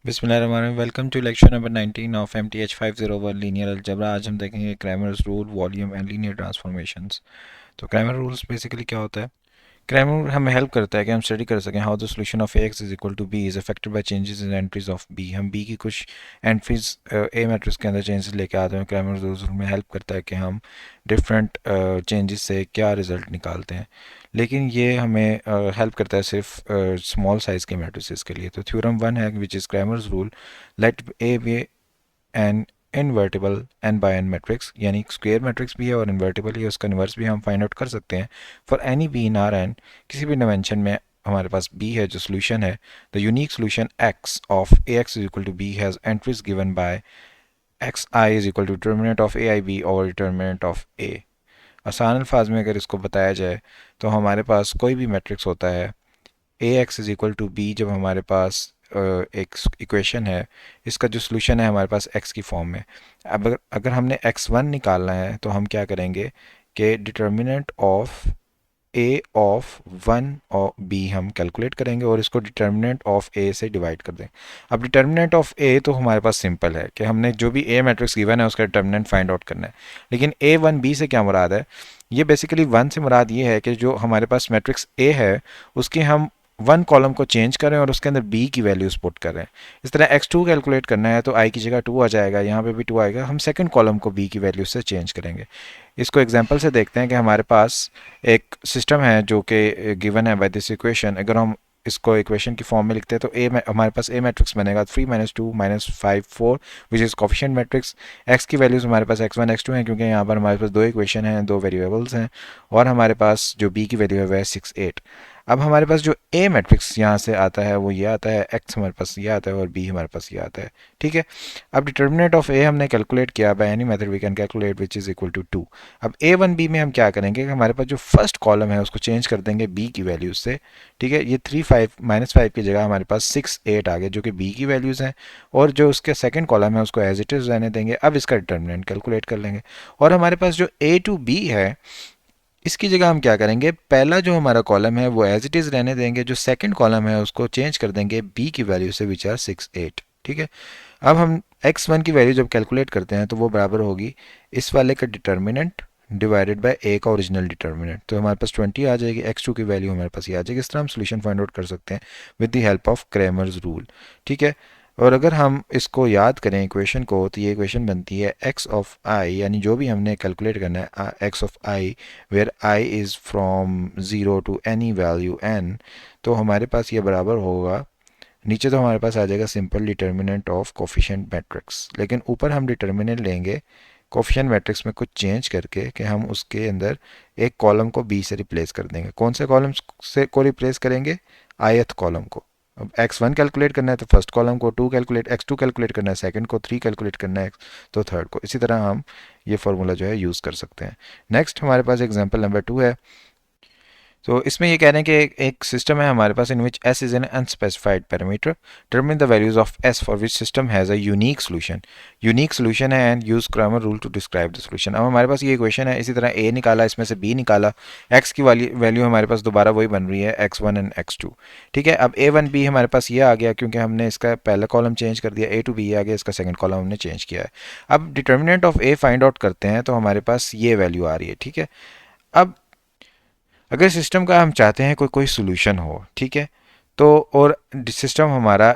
बिस्मिल्लाहिर्रहमानिर्रहीम। Welcome to lecture number 19 of MTH 501 linear algebra. आज हम देखेंगे Cramer's rule, volume and linear transformations. तो क्रैमर रूल्स बेसिकली क्या होता है? क्रैमर रूल हमें हेल्प करता है कि हम स्टडी कर सकें how the solution of Ax is equal to b is affected by changes in entries of b. हम बी की कुछ एंट्रीज ए मैट्रिक्स के अंदर चेंजेस लेके आते हैं। क्रैमर रूल्स हमें हेल्प करता है कि हम डिफरेंट चेंजेस से क्या रिजल्ट निकालते हैं, लेकिन ये हमें हेल्प करता है सिर्फ स्मॉल साइज के मैट्रिसेस के लिए। तो थ्योरम वन है which is Cramer's rule, let A be an invertible n by n matrix, यानी स्क्वेयर मैट्रिक्स भी है और इन्वर्टिबल ही है, उसका इन्वर्स भी हम फाइंड आउट कर सकते हैं for any b in R n. किसी भी डायमेंशन में हमारे पास बी है जो सोल्यूशन है, the unique solution x of A x is equal to b has entries given by x i is equal to determinant of A i b और determinant of A. आसान अल्फाज में अगर इसको बताया जाए तो हमारे पास कोई भी मैट्रिक्स होता है A x is equal to B, जब हमारे पास एक इक्वेशन है, इसका जो सोल्यूशन है हमारे पास एक्स की फॉर्म में। अब अगर हमने एक्स वन निकालना है तो हम क्या करेंगे कि determinant of A of one और बी हम कैलकुलेट करेंगे और इसको डिटर्मिनेंट ऑफ ए से डिवाइड कर देंगे। अब डिटर्मिनेंट ऑफ ए तो हमारे पास सिंपल है कि हमने जो भी ए मैट्रिक्स गिवन है उसका डिटर्मिनेंट फाइंड आउट करना है, लेकिन ए वन बी से क्या मुराद है? ये बेसिकली वन से मुराद ये है कि जो हमारे पास मैट्रिक्स ए है उसकी हम वन कॉलम को चेंज करें और उसके अंदर बी की वैल्यूज पुट करें। इस तरह x2 कैलकुलेट करना है तो i की जगह 2 आ जाएगा, यहाँ पे भी 2 आएगा, हम सेकंड कॉलम को b की वैल्यू से चेंज करेंगे। इसको एग्जांपल से देखते हैं कि हमारे पास एक सिस्टम है जो कि गिवन है बाय दिस इक्वेशन। अगर हम इसको इक्वेशन की फॉर्म में लिखते हैं तो हमारे पास ए मैट्रिक्स बनेगा 3 minus 2 minus 5 4 which is coefficient matrix. X की वैल्यूज हमारे पास x1 x2 हैं क्योंकि यहाँ पर हमारे पास दो इक्वेशन हैं, दो वेरिएबल्स हैं, और हमारे पास जो बी की वैल्यू है वह है 6 8। अब हमारे पास जो ए मैट्रिक्स यहाँ से आता है वो ये आता है, एक्स हमारे पास ये आता है और बी हमारे पास ये आता है। ठीक है, अब डिटर्मिनेंट ऑफ ए हमने कैलकुलेट किया, by any method we can calculate which is equal to 2। अब ए वन बी में हम क्या करेंगे कि हमारे पास जो फर्स्ट कॉलम है उसको चेंज कर देंगे बी की वैल्यूज से। ठीक है, ये 3 5 माइनस 5 की जगह हमारे पास 6 8 आ गए जो कि बी की वैल्यूज हैं, और जो उसके सेकंड कॉलम है उसको एज इट इज रहने देंगे। अब इसका डिटर्मिनेंट कैलकुलेट कर लेंगे, और हमारे पास जो ए टू बी है इसकी जगह हम क्या करेंगे, पहला जो हमारा कॉलम है वो एज इट इज़ रहने देंगे, जो सेकंड कॉलम है उसको चेंज कर देंगे बी की वैल्यू से विच आर 6 8। ठीक है, अब हम x1 की वैल्यू जब कैलकुलेट करते हैं तो वो बराबर होगी इस वाले का डिटर्मिनेंट डिवाइडेड बाय ए का ओरिजिनल डिटर्मिनेंट, तो हमारे पास 20 आ जाएगी, x2 की वैल्यू हमारे पास ये आ जाएगी। इस तरह हम सोल्यूशन फाइंड आउट कर सकते हैं with the help of Cramer's rule. ठीक है, और अगर हम इसको याद करें इक्वेशन को तो ये इक्वेशन बनती है x ऑफ i, यानी जो भी हमने कैलकुलेट करना है x of i where i is from 0 to any value n, तो हमारे पास ये बराबर होगा, नीचे तो हमारे पास आ जाएगा simple determinant of coefficient matrix, लेकिन ऊपर हम डिटर्मिनेंट लेंगे कोफिशिएंट मैट्रिक्स में कुछ चेंज करके कि हम उसके अंदर एक कॉलम को बी से रिप्लेस कर देंगे। कौन से कॉलम से को रिप्लेस करेंगे? ith कॉलम को। अब x1 कैलकुलेट करना है तो फर्स्ट कॉलम को, x2 कैलकुलेट करना है सेकंड को, 3 कैलकुलेट करना है तो थर्ड को। इसी तरह हम ये फार्मूला जो है यूज़ कर सकते हैं। नेक्स्ट हमारे पास एग्जांपल नंबर 2 है। तो इसमें ये कह रहे हैं कि एक सिस्टम है हमारे पास in which s is an unspecified parameter, determine the values of s for which system has a unique solution. Unique solution है and use Cramer rule to describe the solution. अब हमारे पास ये इक्वेशन है, इसी तरह a निकाला, इसमें से b निकाला, x की वैल्यू हमारे पास दोबारा वही बन रही है x1 एंड x2। ठीक है, अब a1 b हमारे पास ये आ गया क्योंकि हमने इसका पहला कॉलम चेंज कर दिया, a टू b आ गया, इसका सेकंड कॉलम हमने चेंज किया है। अब determinant of a find out करते हैं तो हमारे पास ये वैल्यू आ रही है। ठीक है, अब अगर सिस्टम का हम चाहते हैं कोई कोई सोल्यूशन हो, ठीक है, तो और सिस्टम हमारा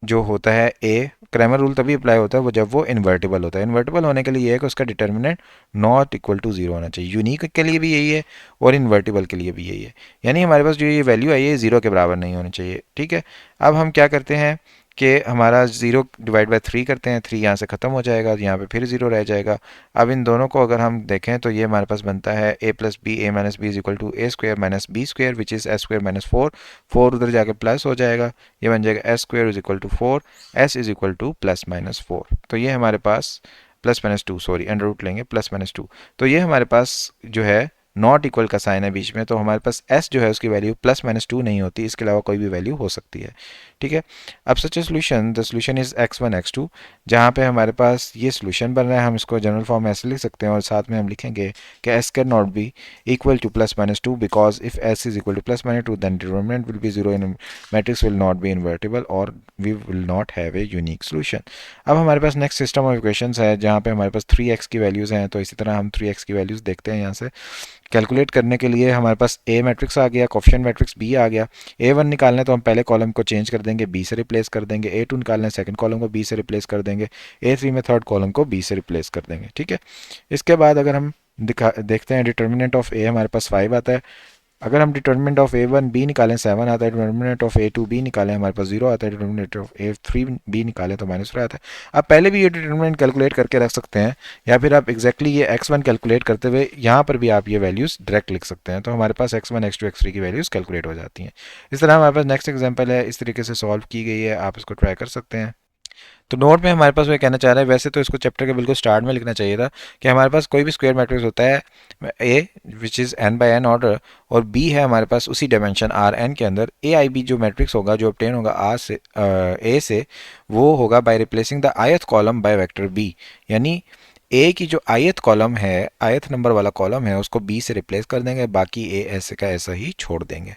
जो होता है ए, क्रैमर रूल तभी अप्लाई होता है वो जब वो इन्वर्टिबल होता है। इन्वर्टिबल होने के लिए ये है कि उसका determinant not equal to zero होना चाहिए। यूनिक के लिए भी यही है और इन्वर्टिबल के लिए भी यही है, यानी हमारे पास जो ये वैल्यू आई है जीरो के बराबर नहीं होनी चाहिए। ठीक है, अब हम क्या करते हैं कि हमारा जीरो डिवाइड बाय 3 करते हैं, 3 यहाँ से ख़त्म हो जाएगा, यहाँ पे फिर जीरो रह जाएगा। अब इन दोनों को अगर हम देखें तो ये हमारे पास बनता है a plus b, a minus b is equal to a square minus b square which is s square minus 4। 4 उधर जाके प्लस हो जाएगा, ये बन जाएगा s square is equal to 4, s is equal to plus minus 4। तो ये हमारे पास plus minus 2, sorry under root लेंगे, प्लस माइनस 2, तो ये हमारे पास जो है नॉट इक्वल का साइन है बीच में, तो हमारे पास s जो है उसकी वैल्यू +-2 नहीं होती, इसके अलावा कोई भी वैल्यू हो सकती है। ठीक है, अब such a solution, the solution is x1 x2, जहाँ पे हमारे पास ये सोल्यूशन बन रहा है, हम इसको जनरल फॉर्म में ऐसे लिख सकते हैं और साथ में हम लिखेंगे कि s can not be equal to +-2 because if s is equal to +-2 then determinant will be 0 in matrix will not be invertible और we will not have a unique solution. अब हमारे पास नेक्स्ट सिस्टम ऑफ इक्वेशंस है जहाँ पे हमारे पास 3x की values हैं, तो इसी तरह हम 3x की वैल्यूज़ देखते हैं। यहाँ से कैलकुलेट करने के लिए हमारे पास ए मैट्रिक्स आ गया, कोफिशिएंट मैट्रिक्स बी आ गया। A1 निकालना है तो हम पहले कॉलम को चेंज कर देंगे, बी से रिप्लेस कर देंगे। A2 निकालना है, सेकंड कॉलम को बी से रिप्लेस कर देंगे। A3 में थर्ड कॉलम को बी से रिप्लेस कर देंगे। ठीक है, इसके बाद अगर हम देखते हैं डिटर्मिनेंट ऑफ ए हमारे पास 5 आता है। अगर हम डिटर्मिनेंट ऑफ A1 बी निकालें 7 आता है, डिटर्मिनेंट ऑफ A2 बी निकालें हमारे पास 0 आता है, डिटर्मिनेंट ऑफ A3 बी निकालें तो -4 आता है। आप पहले भी ये डिटर्मिनेंट कैलकुलेट करके रख सकते हैं या फिर आप एग्जैक्टली ये x1 कैलकुलेट करते हुए यहाँ पर भी आप ये वैल्यूज़ डायरेक्ट लिख सकते हैं, तो हमारे पास x1 x2 x3 की वैल्यूज़ कैलकुलेट हो जाती हैं। इस तरह हमारे पास नेक्स्ट एग्जाम्पल है, इस तरीके से सॉल्व की गई है, आप इसको ट्राई कर सकते हैं। तो नोट में हमारे पास वो कहना चाह रहा है, वैसे तो इसको चैप्टर के बिल्कुल स्टार्ट में लिखना चाहिए था कि हमारे पास कोई भी स्क्वायर मैट्रिक्स होता है A which is n by n order और बी है हमारे पास उसी डायमेंशन आर एन के अंदर। ए आई बी जो मैट्रिक्स होगा जो ऑब्टेन होगा आर से ए से, वो होगा by replacing the ith column by vector b, यानी ए की जो ith कॉलम है, ith नंबर वाला कॉलम है, उसको बी से रिप्लेस कर देंगे, बाकी ए ऐसे का ऐसा ही छोड़ देंगे।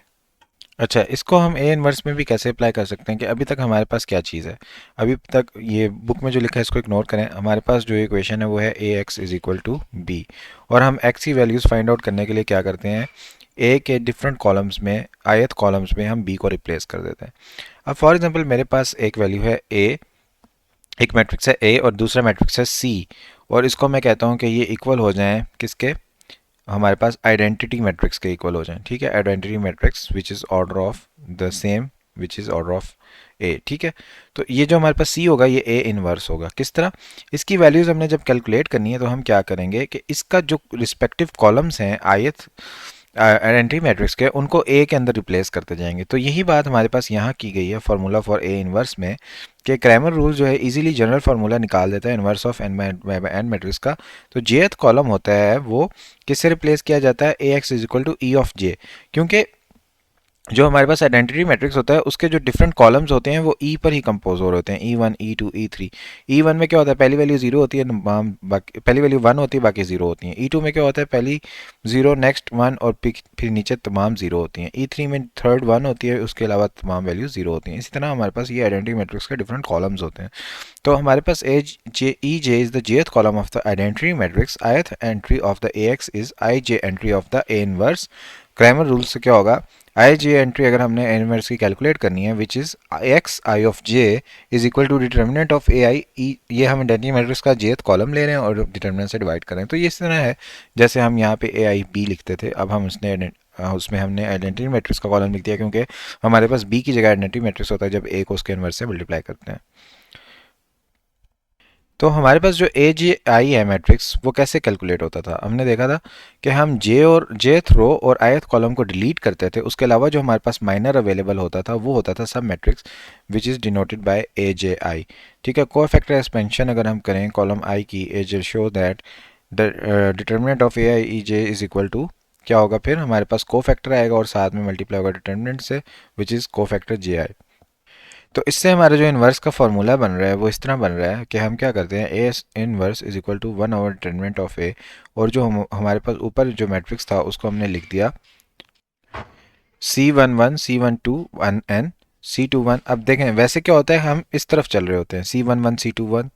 अच्छा, इसको हम ए इनवर्स में भी कैसे अप्लाई कर सकते हैं कि अभी तक हमारे पास क्या चीज़ है। अभी तक ये बुक में जो लिखा है इसको इग्नोर करें। हमारे पास जो इक्वेशन है वो है A x is equal to B, और हम एक्स की वैल्यूज़ फाइंड आउट करने के लिए क्या करते हैं, ए के डिफरेंट कॉलम्स में, ith कॉलम्स में हम बी को रिप्लेस कर देते हैं। अब फॉर एग्जांपल मेरे पास एक वैल्यू है ए, एक मैट्रिक्स है ए और दूसरा मैट्रिक्स है सी, और इसको मैं कहता हूँ कि ये इक्वल हो जाएं किसके, हमारे पास आइडेंटिटी मैट्रिक्स के इक्वल हो जाए। ठीक है, identity matrix which is order of the same which is order of A. ठीक है, तो ये जो हमारे पास सी होगा ये ए इनवर्स होगा। किस तरह, इसकी वैल्यूज़ हमने जब कैलकुलेट करनी है तो हम क्या करेंगे कि इसका जो रिस्पेक्टिव कॉलम्स हैं ith आइडेंटिटी मैट्रिक्स के, उनको ए के अंदर रिप्लेस करते जाएंगे। तो यही बात हमारे पास यहाँ की गई है फार्मूला फॉर ए इनवर्स में, कि क्रैमर रूल जो है इजीली जनरल फार्मूला निकाल देता है inverse of n n matrix का। तो जेथ कॉलम होता है वो किससे रिप्लेस किया जाता है, A x is equal to e of j, क्योंकि जो हमारे पास आइडेंटिटी मैट्रिक्स होता है उसके जो डिफरेंट कॉलम्स होते हैं वो ई पर ही कंपोज हो रहे होते हैं, ई1 ई2 ई3। ई1 में क्या होता है, पहली वैल्यू 0 होती है, बाकी पहली वैल्यू 1 होती है, बाकी 0 होती हैं। ई2 में क्या होता है, पहली 0 नेक्स्ट 1 और फिर नीचे तमाम 0 होती हैं। ई3 में थर्ड 1 होती है, उसके अलावा तमाम वैल्यू 0 होती हैं। इसी तरह हमारे पास ये आइडेंटिटी मैट्रिक्स के डिफरेंट कॉलम्स होते हैं। तो हमारे पास A j e j is the jth column of the identity matrix, ith entry of the A x is i j entry of the A inverse. Cramer rule से क्या होगा, आई j entry अगर हमने ए इनवर्स की calculate करनी है which is x i of j is equal to determinant of A i e, ये हम आइडेंटिटी मैट्रिक्स का जेथ कॉलम ले रहे हैं और डिटर्मिनेंट से डिवाइड कर रहे हैं। तो ये इस तरह है जैसे हम यहाँ पे ए आई बी लिखते थे, अब हम उसमें हमने आइडेंटिटी मैट्रिक्स का कॉलम लिख दिया, क्योंकि हमारे पास बी की जगह आइडेंटिटी मैट्रिक्स होता है जब ए को उसके इनवर्स से मल्टीप्लाई करते हैं। तो हमारे पास जो ए जे आई है मैट्रिक्स, वो कैसे कैलकुलेट होता था, हमने देखा था कि हम जे और जेथ रो और ith कॉलम को डिलीट करते थे। उसके अलावा जो हमारे पास माइनर अवेलेबल होता था वो होता था सब matrix which is denoted by A j i. ठीक है, कोफैक्टर एक्सपेंशन अगर हम करें कॉलम आई की, A j show that the determinant of A i e j is equal to क्या होगा, फिर हमारे पास कोफैक्टर आएगा और साथ में मल्टीप्लाई होगा डिटर्मिनेंट से विच इज़ कोफैक्टर जे आई। तो इससे हमारा जो इन्वर्स का फॉर्मूला बन रहा है वो इस तरह बन रहा है कि हम क्या करते हैं, A inverse is equal to 1 over determinant of A, और जो हमारे पास ऊपर जो मैट्रिक्स था उसको हमने लिख दिया C11 C12 1n C21। अब देखें वैसे क्या होता है, हम इस तरफ चल रहे होते हैं, C11 C21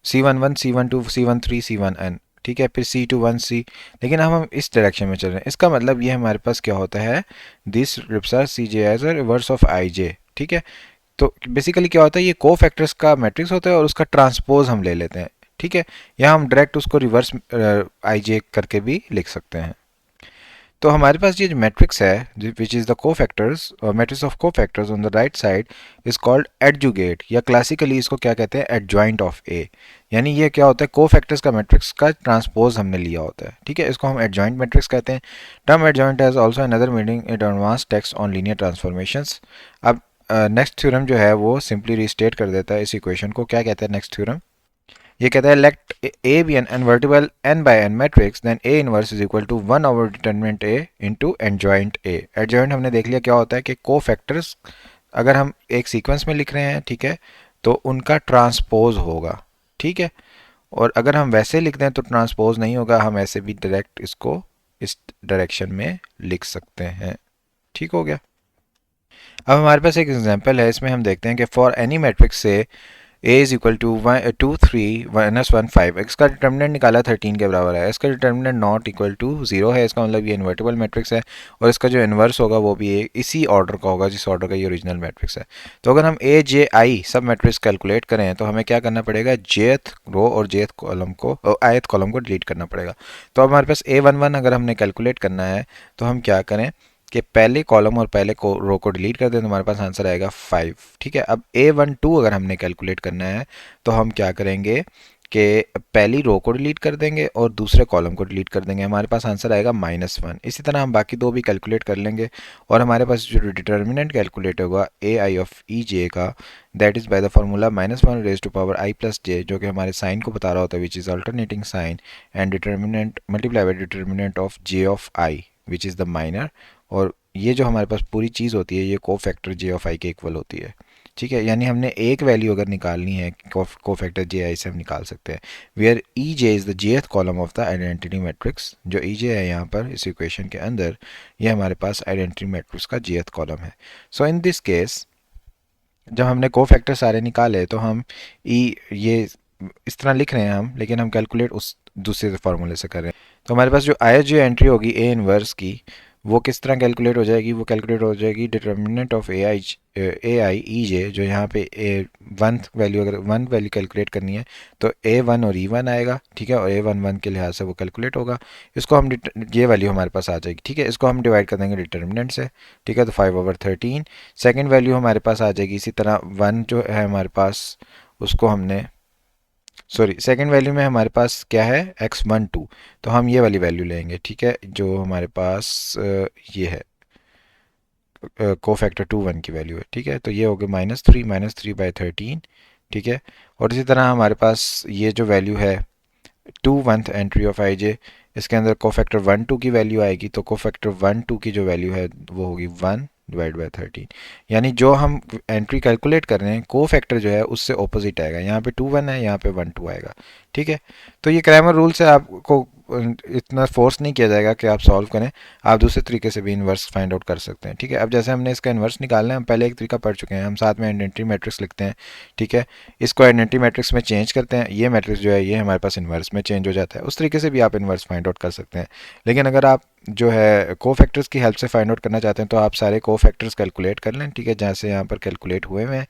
C11 C12 C13 C1n, ठीक है, फिर C21 C, लेकिन हम इस डायरेक्शन में चल रहे हैं। इसका मतलब ये हमारे पास क्या होता है, this represent c j as a reverse of i j. ठीक है, तो बेसिकली क्या होता है, ये को फैक्टर्स का मैट्रिक्स होता है और उसका ट्रांसपोज हम ले लेते हैं। ठीक है, या हम डायरेक्ट उसको रिवर्स आई जे करके भी लिख सकते हैं। तो हमारे पास ये जो मैट्रिक्स है which is the cofactors, matrix of cofactors on the right side is called adjugate, या क्लासिकली इसको क्या कहते हैं, एडजॉइंट ऑफ ए। यानी ये क्या होता है, को फैक्टर्स का मैट्रिक्स का ट्रांसपोज हमने लिया होता है। ठीक है, इसको हम एडजॉइंट मैट्रिक्स कहते हैं। Term adjoint has also another meaning in advance text on linear transformations. अब नेक्स्ट थ्योरम जो है वो सिंपली रिस्टेट कर देता है इस इक्वेशन को। क्या कहता है नेक्स्ट थ्योरम, ये कहता है let A be an invertible n by n matrix then A inverse is equal to 1 over determinant A into adjoint A. Adjoint हमने देख लिया क्या होता है कि को फैक्टर्स अगर हम एक सीक्वेंस में लिख रहे हैं, ठीक है, तो उनका ट्रांसपोज होगा, ठीक है। और अगर हम वैसे लिख दें तो ट्रांसपोज नहीं होगा, हम ऐसे भी डायरेक्ट इसको इस डायरेक्शन में लिख सकते हैं, ठीक हो गया। अब हमारे पास एक एग्जांपल है, इसमें हम देखते हैं कि फॉर एनी मैट्रिक्स से a इज इक्वल टू 2 3 -1 5, इसका डिटर्मिनेंट निकाला 13 के बराबर है, इसका डिटर्मिनेंट नॉट इक्वल टू 0 है, इसका मतलब ये इन्वर्टिबल मैट्रिक्स है और इसका जो इन्वर्स होगा वो भी इसी ऑर्डर का होगा जिस ऑर्डर का ये ओरिजिनल मैट्रिक्स है। तो अगर हम ए जे आई सब मैट्रिक्स कैलकुलेट करें तो हमें क्या करना पड़ेगा, जेथ रो और जेथ कॉलम को, आयथ कॉलम को डिलीट करना पड़ेगा। तो अब हमारे पास A11 अगर हमने कैलकुलेट करना है तो हम क्या करें कि पहले कॉलम और पहले रो को डिलीट कर दें तो हमारे पास आंसर आएगा 5, ठीक है। अब A12 अगर हमने कैलकुलेट करना है तो हम क्या करेंगे कि पहली रो को डिलीट कर देंगे और दूसरे कॉलम को डिलीट कर देंगे, हमारे पास आंसर आएगा -1। इसी तरह हम बाकी दो भी कैलकुलेट कर लेंगे और हमारे पास जो डिटर्मिनेंट कैलकुलेट होगा ए आई ऑफ ई जे का, that is by the formula -1 raise to power i plus j, जो कि हमारे साइन को बता रहा होता है which is alternating sign, and determinant multiply by determinant of j of i which is the minor. और ये जो हमारे पास पूरी चीज़ होती है ये को फैक्टर जे ऑफ आई के इक्वल होती है, ठीक है। यानी हमने एक वैल्यू अगर निकालनी है को फैक्टर जे आई से हम निकाल सकते हैं, where e j is the jth column of the identity matrix. जो ई जे है यहाँ पर इस इक्वेशन के अंदर, ये हमारे पास आइडेंटिटी मैट्रिक्स का जेथ कॉलम है। सो इन दिस केस जब हमने को फैक्टर सारे निकाले तो हम ई ये इस तरह लिख रहे हैं हम, लेकिन हम कैलकुलेट उस दूसरे फार्मूले से कर रहे हैं। तो हमारे पास जो आई जो एंट्री होगी ए इनवर्स की, वो किस तरह कैलकुलेट हो जाएगी, वो कैलकुलेट हो जाएगी determinant of A i e जे, जो यहाँ पे ए वन वैल्यू, अगर वन वैल्यू कैलकुलेट करनी है तो A1 और E1 आएगा, ठीक है, और A11 के लिहाज से वो कैलकुलेट होगा। इसको हम ये वैल्यू हमारे पास आ जाएगी, ठीक है, इसको हम डिवाइड कर देंगे डिटर्मिनेंट से, ठीक है, तो 5/13। सेकेंड वैल्यू हमारे पास आ जाएगी इसी तरह, वन जो है हमारे पास उसको हमने, सॉरी सेकेंड वैल्यू में हमारे पास क्या है x12, तो हम ये वाली वैल्यू लेंगे, ठीक है, जो हमारे पास ये है को फैक्टर 2 1 की वैल्यू है, ठीक है। तो ये हो गया -3 ठीक है। और इसी तरह हमारे पास ये जो वैल्यू है 2 1th एंट्री ऑफ आई जे, इसके अंदर को फैक्टर 1 2 की वैल्यू आएगी, तो को फैक्टर 1 2 की जो वैल्यू है वो होगी 1/13। यानी जो हम एंट्री कैलकुलेट कर रहे हैं को फैक्टर जो है उससे ऑपोजिट आएगा, यहाँ पे 2 1 है, यहाँ पे 1 2 आएगा, ठीक है। तो ये क्रैमर रूल से आपको इतना फोर्स नहीं किया जाएगा कि आप सॉल्व करें, आप दूसरे तरीके से भी इन्वर्स फाइंड आउट कर सकते हैं, ठीक है। अब जैसे हमने इसका इन्वर्स निकालना है, हम पहले एक तरीका पढ़ चुके हैं, हम साथ में आइडेंटिटी मैट्रिक्स लिखते हैं, ठीक है, इसको आइडेंटिटी मैट्रिक्स में चेंज करते हैं, ये मैट्रिक्स जो है ये हमारे पास इन्वर्स में चेंज हो जाता है, उस तरीके से भी आप इन्वर्स फाइंड आउट कर सकते हैं। लेकिन अगर आप जो है को फैक्टर्स की हेल्प से फाइंड आउट करना चाहते हैं तो आप सारे को फैक्टर्स कैलकुलेट कर लें, ठीक है, जैसे यहाँ पर कैलकुलेट हुए हुए हैं।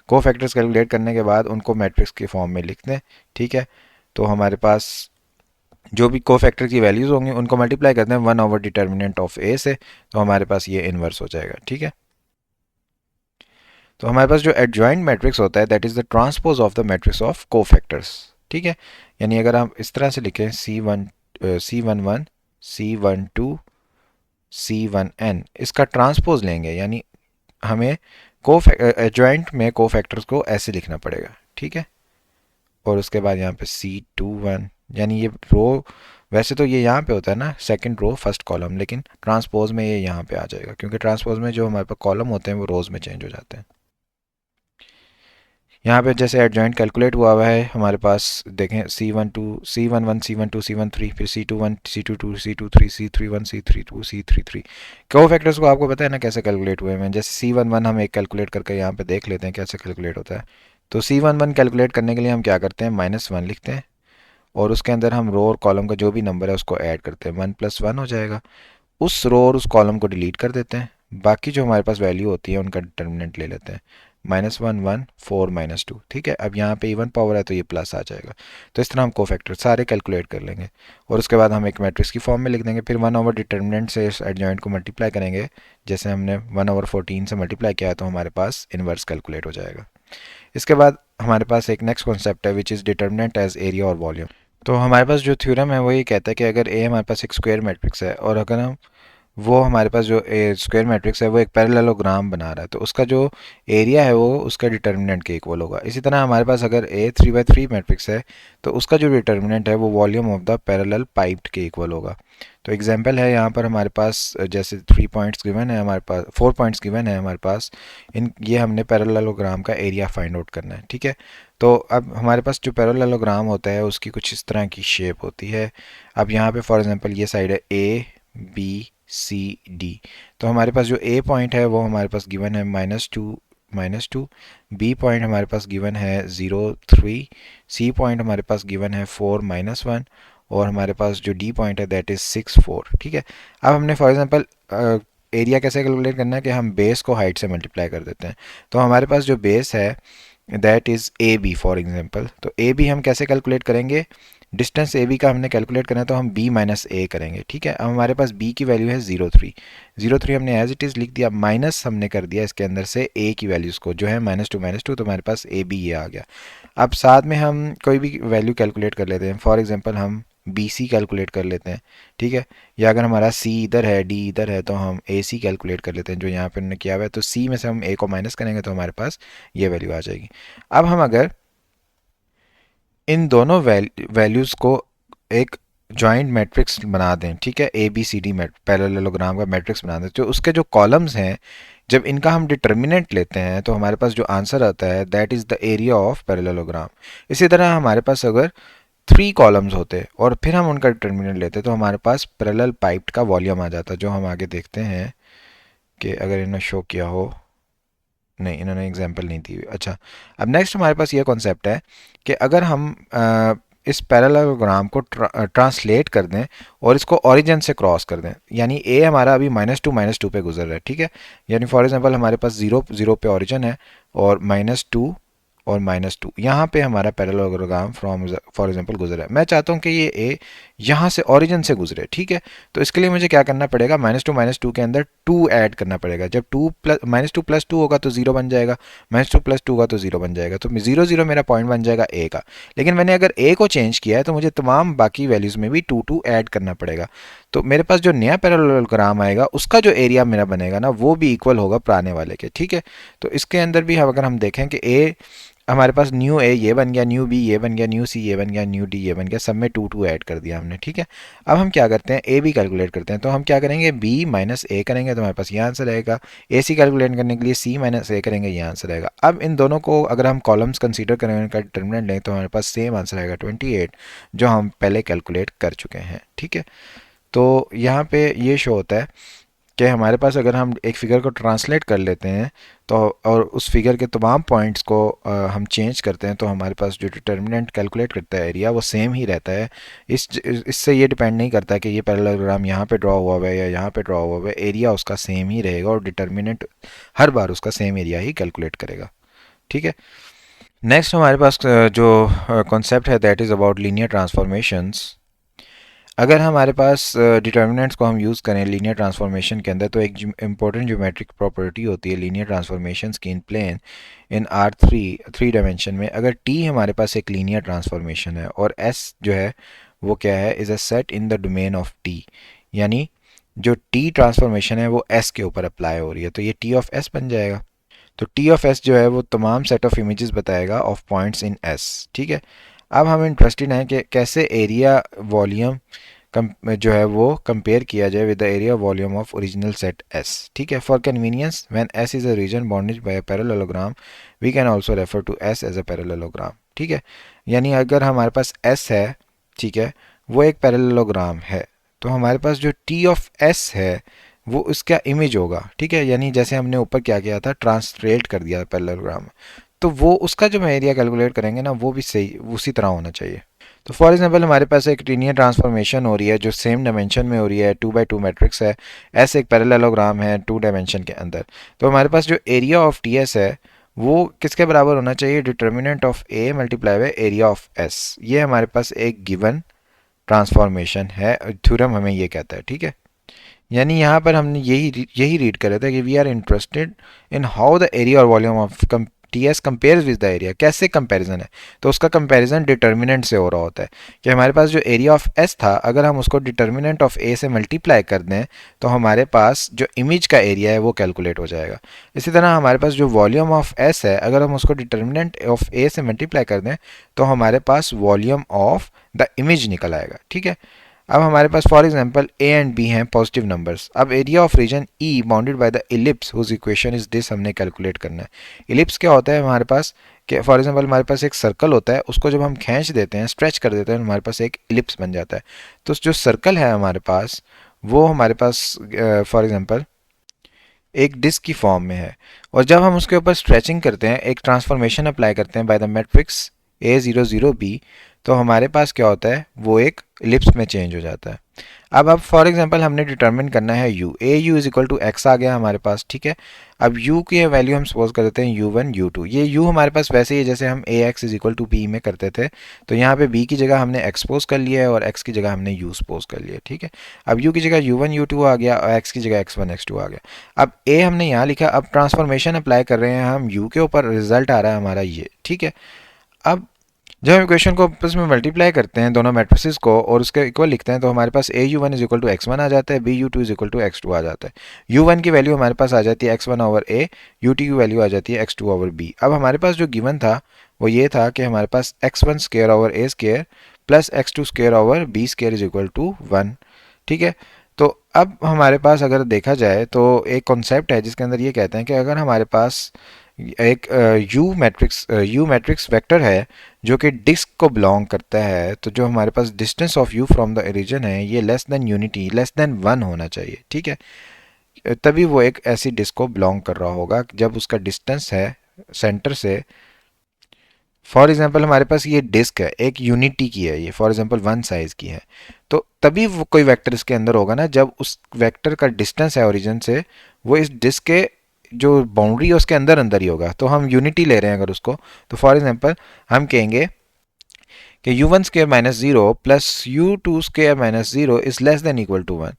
को फैक्टर्स कैलकुलेट करने के बाद उनको मैट्रिक्स के फॉर्म में लिख दें, ठीक है। तो हमारे पास जो भी को फैक्टर की वैल्यूज़ होंगी उनको मल्टीप्लाई करते हैं 1 ओवर डिटर्मिनेंट ऑफ ए से, तो हमारे पास ये इन्वर्स हो जाएगा, ठीक है। तो हमारे पास जो एडजॉइंट मैट्रिक्स होता है that is the transpose of the matrix of को फैक्टर्स, ठीक है। यानी अगर हम इस तरह से लिखें C11 C12 C1n, इसका ट्रांसपोज लेंगे, यानी हमें को एडजॉइंट में को फैक्टर्स को ऐसे लिखना पड़ेगा, ठीक है। और उसके बाद यहाँ पे C21, यानी ये रो, वैसे तो ये यहाँ पे होता है ना सेकंड रो फर्स्ट कॉलम, लेकिन ट्रांसपोज में ये यहाँ पे आ जाएगा, क्योंकि ट्रांसपोज में जो हमारे पास कॉलम होते हैं वो रोज में चेंज हो जाते हैं। यहाँ पे जैसे एडजॉइंट कैलकुलेट हुआ है हमारे पास, देखें C11 C11 C12 C13, फिर C21 C22 C23 C31 C32 C33। को फैक्टर्स को आपको पता है ना कैसे कैलकुलेट हुए हैं, जैसे C11 हम एक कैलकुलेट करके यहाँ पे देख लेते हैं कैसे कैलकुलेट होता है। तो C11 कैलकुलेट करने के लिए हम क्या करते हैं, -1 लिखते हैं और उसके अंदर हम रो और कॉलम का जो भी नंबर है उसको ऐड करते हैं, 1 + 1 हो जाएगा। उस रो और उस कॉलम को डिलीट कर देते हैं, बाकी जो हमारे पास वैल्यू होती है उनका डिटर्मिनेंट ले लेते हैं, -1 1 4 -2, ठीक है। अब यहाँ पे इवन पावर है तो ये प्लस आ जाएगा। तो इस तरह हम को फैक्टर सारे कैलकुलेट कर लेंगे और उसके बाद हम एक मैट्रिक्स की फॉर्म में लिख देंगे, फिर 1 ओवर डिटर्मिनेंट से इस एडजॉइंट को मल्टीप्लाई करेंगे, जैसे हमने 1/14 से मल्टीप्लाई किया तो हमारे पास इन्वर्स कैलकुलेट हो जाएगा। इसके बाद हमारे पास एक नेक्स्ट कॉन्सेप्ट है which is determinant as area और वॉल्यूम। तो हमारे पास जो थ्योरम है वो ये कहता है कि अगर ए हमारे पास एक स्क्वायर मैट्रिक्स है और अगर हम वो हमारे पास जो स्क्वायर मैट्रिक्स है वो एक पैरेललोग्राम बना रहा है, तो उसका जो एरिया है वो उसका डिटर्मिनेंट के इक्वल होगा। इसी तरह हमारे पास अगर ए 3/3 मैट्रिक्स है तो उसका जो डिटर्मिनेंट है वो volume of the parallel piped के इक्वल होगा। तो एग्जांपल है यहाँ पर हमारे पास जैसे 3 पॉइंट्स गिवन है, हमारे पास 4 पॉइंट्स गिवन है हमारे पास, इन ये हमने पैरेललोग्राम का एरिया फाइंड आउट करना है, ठीक है। तो अब हमारे पास जो पैरेललोग्राम होता है उसकी कुछ इस तरह की शेप होती है। अब यहाँ पे फॉर एग्जांपल ये साइड है ए बी सी डी, तो हमारे पास जो ए पॉइंट है वो हमारे पास गिवन है -2 बी पॉइंट हमारे पास गिवन है 0 3, सी पॉइंट हमारे पास गिवन है 4 -1, और हमारे पास जो डी पॉइंट है दैट इज़ 6 4, ठीक है। अब हमने फॉर एग्जांपल एरिया कैसे कैलकुलेट करना है कि हम बेस को हाइट से मल्टीप्लाई कर देते हैं। तो हमारे पास जो बेस है that is A B for example, तो ए बी हम कैसे कैलकुलेट करेंगे, डिस्टेंस ए बी का हमने कैलकुलेट करना है तो हम b माइनस ए करेंगे, ठीक है। अब हमारे पास b की वैल्यू है 0 3 हमने एज इट इज़ लिख दिया, माइनस हमने कर दिया इसके अंदर से a की वैल्यूज़ को जो है -2 तो हमारे पास ए बी ये आ गया। अब साथ में हम कोई भी वैल्यू कैलकुलेट कर लेते हैं, फॉर एग्जांपल हम बी सी कैलकुलेट कर लेते हैं, ठीक है। या अगर हमारा c इधर है d इधर है तो हम ए सी कैलकुलेट कर लेते हैं जो यहाँ पे हमने किया हुआ है। तो c में से हम a को माइनस करेंगे तो हमारे पास ये वैल्यू आ जाएगी। अब हम अगर इन दोनों वैल्यूज़ को एक जॉइंट मैट्रिक्स बना दें, ठीक है, A B C D parallelogram का मैट्रिक्स बना दें, तो उसके जो कॉलम्स हैं जब इनका हम डिटर्मिनेंट लेते हैं तो हमारे पास जो आंसर आता है that is the area of parallelogram. इसी तरह हमारे पास अगर 3 कॉलम्स होते और फिर हम उनका डिटर्मिनेंट लेते तो हमारे पास पैरेलल पाइप का वॉल्यूम आ जाता, जो हम आगे देखते हैं कि अगर इन्होंने शो किया हो, नहीं इन्होंने एग्जाम्पल नहीं दी हुई। अच्छा, अब नेक्स्ट हमारे पास ये कॉन्सेप्ट है कि अगर हम इस पैरेललोग्राम को ट्रांसलेट कर दें और इसको ओरिजिन से क्रॉस कर दें, यानी ए हमारा अभी -2 पे गुजर रहा है, ठीक है। यानी फॉर एग्जांपल हमारे पास 0 0 पे ओरिजिन है और -2 और -2 यहाँ पे हमारा पैरेललोग्राम फ्रॉम फॉर एग्जांपल गुजर रहा है। मैं चाहता हूँ कि ये ए यहाँ से ओरिजिन से गुजरे, ठीक है। तो इसके लिए मुझे क्या करना पड़ेगा, -2 के अंदर 2 ऐड करना पड़ेगा। जब -2 + 2 होगा तो 0 बन जाएगा, -2 + 2 होगा तो 0 बन जाएगा, तो 0 0 मेरा पॉइंट बन जाएगा ए का। लेकिन मैंने अगर ए को चेंज किया है तो मुझे तमाम बाकी वैल्यूज़ में भी 2 2 ऐड करना पड़ेगा। तो मेरे पास जो नया पैरेललोग्राम आएगा उसका जो एरिया मेरा बनेगा ना वो भी इक्वल होगा पुराने वाले के, ठीक है। तो इसके अंदर भी हम अगर हम देखें कि ए हमारे पास न्यू ए ये बन गया, न्यू बी ये बन गया, न्यू सी ये बन गया, न्यू डी ये बन गया, सब में 2 2 ऐड कर दिया हमने, ठीक है। अब हम क्या करते हैं, ए बी कैलकुलेट करते हैं, तो हम क्या करेंगे, बी माइनस ए करेंगे तो हमारे पास ये आंसर आएगा। ए सी कैलकुलेट करने के लिए सी माइनस ए करेंगे, ये आंसर आएगा। अब इन दोनों को अगर हम कॉलम्स कंसीडर करें, उनका डिटर्मिनेंट लें तो हमारे पास सेम आंसर आएगा 28, जो हम पहले कैलकुलेट कर चुके हैं, ठीक है। तो यहाँ पे ये शो होता है कि हमारे पास अगर हम एक फ़िगर को ट्रांसलेट कर लेते हैं तो और उस फिगर के तमाम पॉइंट्स को हम चेंज करते हैं तो हमारे पास जो डिटर्मिनेंट कैलकुलेट करता है एरिया वो सेम ही रहता है। इससे ये डिपेंड नहीं करता कि ये पैरेललोग्राम यहाँ पे ड्रॉ हुआ हुआ है या यहाँ पे ड्रॉ हुआ हुआ है, एरिया उसका सेम ही रहेगा और डिटर्मिनेंट हर बार उसका सेम एरिया ही कैलकुलेट करेगा, ठीक है। नेक्स्ट हमारे पास जो कॉन्सेप्ट है that is about linear transformations. अगर हमारे पास डिटर्मिनेंट्स को हम यूज़ करें लीनियर ट्रांसफॉर्मेशन के अंदर तो एक इंपॉर्टेंट ज्योमेट्रिक प्रॉपर्टी होती है लीनियर ट्रांसफॉर्मेशंस की इन प्लेन इन थ्री डायमेंशन में। अगर टी हमारे पास एक लीनियर ट्रांसफॉर्मेशन है और एस जो है वो क्या है, is a set in the domain of T, यानी जो टी ट्रांसफॉर्मेशन है वो एस के ऊपर अप्लाई हो रही है, तो ये टी ऑफ एस बन जाएगा। तो टी ऑफ एस जो है वो तमाम सेट ऑफ इमेजेस बताएगा ऑफ पॉइंट्स इन एस, ठीक है। अब हम इंटरेस्टेड हैं कि कैसे एरिया वॉल्यूम जो है वो कंपेयर किया जाए with the area volume of original set S, ठीक है। For convenience when S is a region bounded by a parallelogram we can also refer to S as a parallelogram, ठीक है। यानी अगर हमारे पास एस है, ठीक है, वो एक पैरेललोग्राम है, तो हमारे पास जो टी ऑफ एस है वो उसका इमेज होगा, ठीक है। यानी जैसे हमने ऊपर क्या किया था, ट्रांसलेट कर दिया पैरेललोग्राम, तो वो उसका जो हम एरिया कैलकुलेट करेंगे ना वो भी सही उसी तरह होना चाहिए। तो फॉर एग्जांपल हमारे पास एक लीनियर ट्रांसफॉर्मेशन हो रही है जो सेम डायमेंशन में हो रही है, 2x2 मैट्रिक्स है, एस एक पैरेललोग्राम है 2 डायमेंशन के अंदर। तो हमारे पास जो एरिया ऑफ टी एस है वो किसके बराबर होना चाहिए, determinant of A multiply by area of S. ये हमारे पास एक गिवन ट्रांसफॉर्मेशन है, थ्योरम हमें ये कहता है, ठीक है। यानी यहाँ पर हमने यही रीड कर रहे थे कि we are interested in how the area और volume of T S compares with the area. कैसे कंपैरिजन है? तो उसका कंपैरिजन डिटर्मिनेंट से हो रहा होता है कि हमारे पास जो एरिया ऑफ एस था, अगर हम उसको डिटर्मिनेंट ऑफ ए से मल्टीप्लाई कर दें तो हमारे पास जो इमेज का एरिया है वो कैलकुलेट हो जाएगा। इसी तरह हमारे पास जो वॉल्यूम ऑफ एस है, अगर हम उसको डिटर्मिनेंट ऑफ ए से मल्टीप्लाई कर दें तो हमारे पास वॉल्यूम ऑफ द इमेज निकल आएगा। ठीक है, अब हमारे पास for example A and B हैं पॉजिटिव नंबर्स। अब area of region E bounded by the ellipse whose equation is this हमने कैलकुलेट करना है। इलिप्स क्या होता है हमारे पास कि फॉर एग्जांपल हमारे पास एक सर्कल होता है, उसको जब हम खींच देते हैं, स्ट्रेच कर देते हैं, हमारे पास एक इलिप्स बन जाता है। तो जो सर्कल है हमारे पास, वो हमारे पास फॉर एग्जांपल एक डिस्क की फॉर्म में है, और जब हम उसके ऊपर स्ट्रेचिंग करते हैं, एक ट्रांसफॉर्मेशन अप्लाई करते हैं बाय द मैट्रिक्स A00B, तो हमारे पास क्या होता है, वो एक इलिप्स में चेंज हो जाता है। अब फॉर एग्जांपल हमने डिटरमिन करना है u, A U is equal to X आ गया हमारे पास। ठीक है, अब u की वैल्यू हम सपोज कर देते हैं u1 u2। ये u हमारे पास वैसे ही है जैसे हम A x is equal to B में करते थे, तो यहाँ पे b की जगह हमने x सपोज कर लिया है और x की जगह हमने u सपोज कर लिया है। ठीक है, अब u की जगह u1 u2 आ गया और x की जगह x1 x2 आ गया। अब a हमने यहाँ लिखा, अब ट्रांसफॉर्मेशन अप्लाई कर रहे हैं हम, u के ऊपर रिजल्ट आ रहा है हमारा ये। ठीक है, अब जब हम इक्वेशन को आपस में मल्टीप्लाई करते हैं दोनों मैट्रिसेस को और उसके इक्वल लिखते हैं, तो हमारे पास A U one is equal to X one आ जाता है, B U two is equal to X two आ जाता है। यू वन की वैल्यू हमारे पास आ जाती है एक्स वन ओवर ए, यू टी की वैल्यू आ जाती है एक्स टू ओवर बी। अब हमारे पास जो गिवन था वो ये था कि हमारे पास X one square over A square plus X two square over B square is equal to one. ठीक है, तो अब हमारे पास अगर देखा जाए तो एक कॉन्सेप्ट है जिसके अंदर ये कहते हैं कि अगर हमारे पास एक यू मैट्रिक्स वेक्टर है जो कि डिस्क को बिलोंग करता है, तो जो हमारे पास distance of U from the origin है ये less than unity, less than one होना चाहिए। ठीक है, तभी वो एक ऐसी डिस्क को बिलोंग कर रहा होगा जब उसका डिस्टेंस है सेंटर से, फॉर एग्जांपल हमारे पास ये डिस्क है एक यूनिटी की है, ये फॉर एग्जांपल वन साइज की है, तो तभी वो कोई वेक्टर इसके अंदर होगा ना जब उस वेक्टर का डिस्टेंस है ओरिजिन से वो इस डिस्क के जो बाउंड्री है उसके अंदर अंदर ही होगा। तो हम यूनिटी ले रहे हैं अगर उसको, तो फॉर एग्जांपल हम कहेंगे कि u1 square minus zero plus u2 square minus zero is less than equal to one.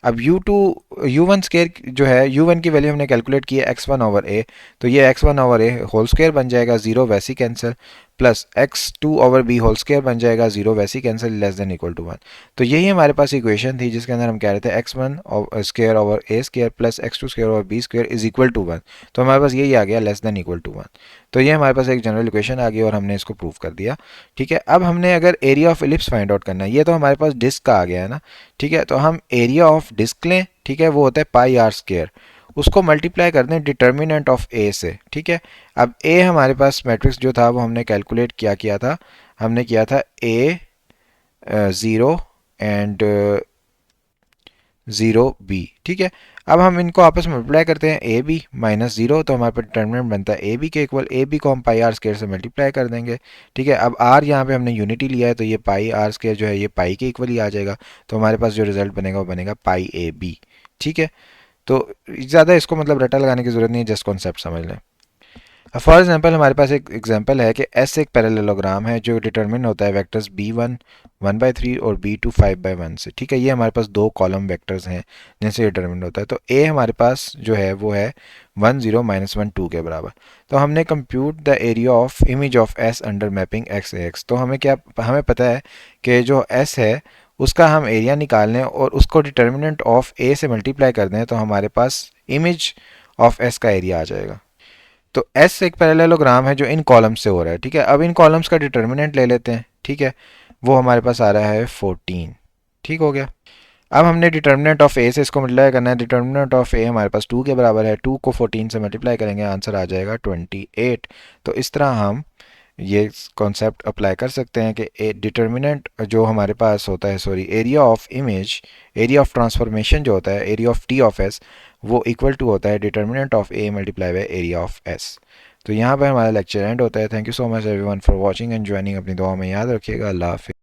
अब u1 स्केयर जो है, u1 की वैल्यू हमने कैलकुलेट की है x1 ओवर a, तो ये x1 over a whole square बन जाएगा, जीरो वैसे ही cancel, plus x2 over b whole square बन जाएगा, जीरो वैसे ही cancel, less than equal to one. तो यही हमारे पास इक्वेशन थी जिसके अंदर हम कह रहे थे x1 square over a square plus x2 square over b square is equal to one. तो हमारे पास यही आ गया less than equal to one. तो ये हमारे पास एक जनरल इक्वेशन आ गई और हमने इसको प्रूव कर दिया। ठीक है, अब हमने अगर area of ellipse find out करना है, ये तो हमारे पास डिस्क का आ गया है ना। ठीक है, तो हम एरिया ऑफ डिस्क लें, ठीक है, वो होता है पाई आर स्केयर, उसको मल्टीप्लाई कर दें डिटर्मिनेंट ऑफ ए से। ठीक है, अब ए हमारे पास मैट्रिक्स जो था वो हमने कैलकुलेट किया था, हमने किया था ए ज़ीरो एंड ज़ीरो बी। ठीक है, अब हम इनको आपस में मल्टीप्लाई करते हैं, ए बी माइनस जीरो, तो हमारे पास डिटर्मिनेंट बनता है ए बी के इक्वल, ए बी को हम पाई आर स्केयर से मल्टीप्लाई कर देंगे। ठीक है, अब आर यहाँ पे हमने यूनिटी लिया है तो ये पाई आर स्केयर जो है ये पाई के इक्वल ही आ जाएगा, तो हमारे पास जो रिजल्ट बनेगा वो बनेगा पाई ए बी। ठीक है, तो ज़्यादा इसको मतलब रटा लगाने की ज़रूरत नहीं है, जस्ट कॉन्सेप्ट समझ लें। फॉर एग्जांपल हमारे पास एक एग्जांपल है कि एस एक पैरेललोग्राम है जो डिटरमिन होता है वेक्टर्स b1 1/3 और b2 5/1 से। ठीक है, ये हमारे पास दो कॉलम वेक्टर्स हैं जिनसे डिटरमिन होता है। तो a हमारे पास जो है वो है 1 0 -1 2 के बराबर। तो हमने compute the area of image of s under mapping x ax। तो हमें पता है कि जो s है उसका हम एरिया निकाल लें और उसको डिटर्मिनेंट ऑफ a से मल्टीप्लाई कर दें तो हमारे पास इमेज ऑफ s का एरिया आ जाएगा। तो एस एक पैरेललोग्राम है जो इन कॉलम्स से हो रहा है। ठीक है, अब इन कॉलम्स का डिटर्मिनेंट ले लेते हैं। ठीक है, वो हमारे पास आ रहा है 14। ठीक हो गया, अब हमने डिटर्मिनेंट ऑफ ए से इसको मल्टीप्लाई करना है। डिटर्मिनेंट ऑफ ए हमारे पास 2 के बराबर है, 2 को 14 से मल्टीप्लाई करेंगे आंसर आ जाएगा 28। तो इस तरह हम ये कॉन्सेप्ट अप्लाई कर सकते हैं कि डिटर्मिनेंट जो हमारे पास होता है, sorry area of image, area of transformation जो होता है, area of T of S, वो इक्वल टू होता है determinant of A multiply by area of S. तो यहाँ पर हमारा लेक्चर एंड होता है। Thank you so much everyone for watching and joining. अपनी दुआ में याद रखिएगा। अल्लाह हाफिज़।